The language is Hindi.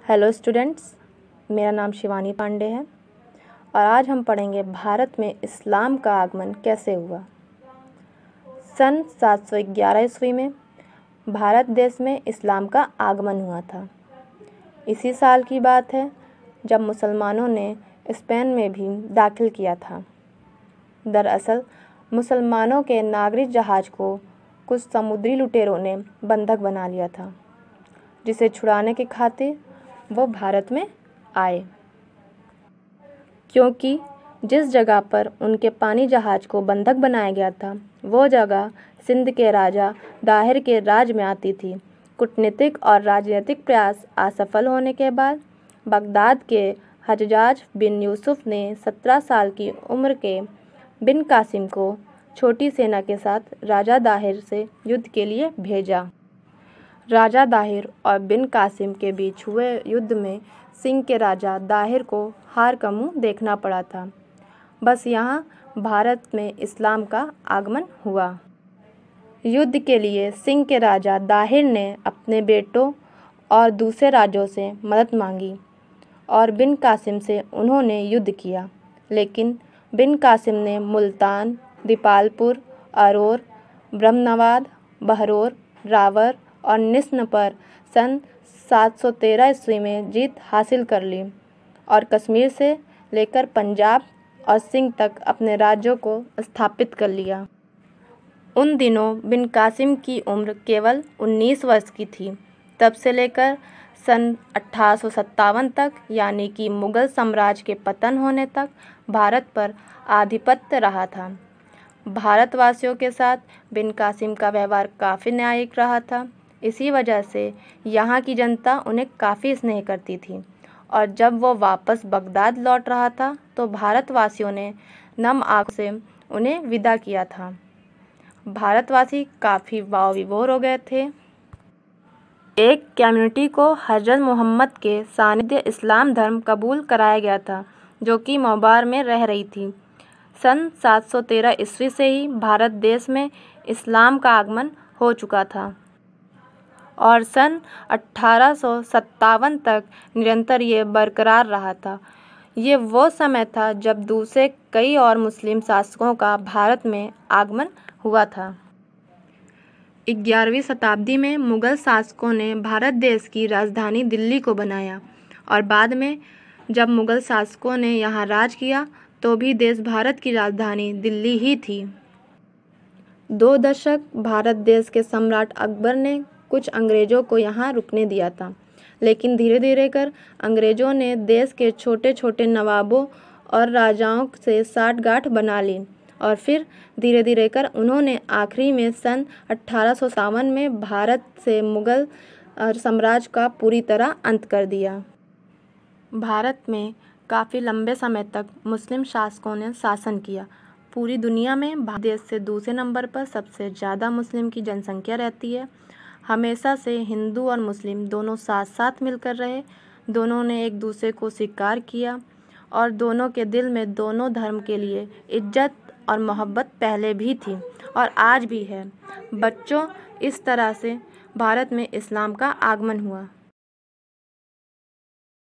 हेलो स्टूडेंट्स, मेरा नाम शिवानी पांडे है और आज हम पढ़ेंगे भारत में इस्लाम का आगमन कैसे हुआ। सन 711 ईस्वी में भारत देश में इस्लाम का आगमन हुआ था। इसी साल की बात है जब मुसलमानों ने स्पेन में भी दाखिल किया था। दरअसल मुसलमानों के नागरिक जहाज़ को कुछ समुद्री लुटेरों ने बंधक बना लिया था, जिसे छुड़ाने की खातिर वो भारत में आए। क्योंकि जिस जगह पर उनके पानी जहाज़ को बंधक बनाया गया था वो जगह सिंध के राजा दाहिर के राज में आती थी। कूटनीतिक और राजनीतिक प्रयास असफल होने के बाद बगदाद के हज्जाज बिन यूसुफ ने 17 साल की उम्र के बिन कासिम को छोटी सेना के साथ राजा दाहिर से युद्ध के लिए भेजा। राजा दाहिर और बिन कासिम के बीच हुए युद्ध में सिंह के राजा दाहिर को हार का मुंह देखना पड़ा था। बस यहाँ भारत में इस्लाम का आगमन हुआ। युद्ध के लिए सिंह के राजा दाहिर ने अपने बेटों और दूसरे राजाओं से मदद मांगी और बिन कासिम से उन्होंने युद्ध किया, लेकिन बिन कासिम ने मुल्तान, दीपालपुर, अरोर, ब्रह्मनवाद, बहरोर, रावर और निस्न पर सन 713 ईस्वी में जीत हासिल कर ली और कश्मीर से लेकर पंजाब और सिंध तक अपने राज्यों को स्थापित कर लिया। उन दिनों बिन कासिम की उम्र केवल 19 वर्ष की थी। तब से लेकर सन 1857 तक, यानी कि मुग़ल साम्राज्य के पतन होने तक, भारत पर आधिपत्य रहा था। भारतवासियों के साथ बिन कासिम का व्यवहार काफ़ी न्यायिक रहा था। इसी वजह से यहाँ की जनता उन्हें काफ़ी स्नेह करती थी और जब वो वापस बगदाद लौट रहा था तो भारतवासियों ने नम आँख से उन्हें विदा किया था। भारतवासी काफ़ी वाव विभोर हो गए थे। एक कम्युनिटी को हज़रत मोहम्मद के सानिध्य इस्लाम धर्म कबूल कराया गया था, जो कि मौबार में रह रही थी। सन 713 ईस्वी से ही भारत देश में इस्लाम का आगमन हो चुका था और सन 1857 तक निरंतर ये बरकरार रहा था। ये वो समय था जब दूसरे कई और मुस्लिम शासकों का भारत में आगमन हुआ था। 11वीं शताब्दी में मुग़ल शासकों ने भारत देश की राजधानी दिल्ली को बनाया और बाद में जब मुग़ल शासकों ने यहाँ राज किया तो भी देश भारत की राजधानी दिल्ली ही थी। 2 दशक भारत देश के सम्राट अकबर ने कुछ अंग्रेज़ों को यहाँ रुकने दिया था, लेकिन धीरे धीरे कर अंग्रेज़ों ने देश के छोटे छोटे नवाबों और राजाओं से साठगांठ बना ली और फिर धीरे धीरे कर उन्होंने आखिरी में सन 1857 में भारत से मुग़ल साम्राज्य का पूरी तरह अंत कर दिया। भारत में काफ़ी लंबे समय तक मुस्लिम शासकों ने शासन किया। पूरी दुनिया में भारत देश से दूसरे नंबर पर सबसे ज़्यादा मुस्लिम की जनसंख्या रहती है। हमेशा से हिंदू और मुस्लिम दोनों साथ साथ मिलकर रहे। दोनों ने एक दूसरे को स्वीकार किया और दोनों के दिल में दोनों धर्म के लिए इज्जत और मोहब्बत पहले भी थी और आज भी है। बच्चों, इस तरह से भारत में इस्लाम का आगमन हुआ।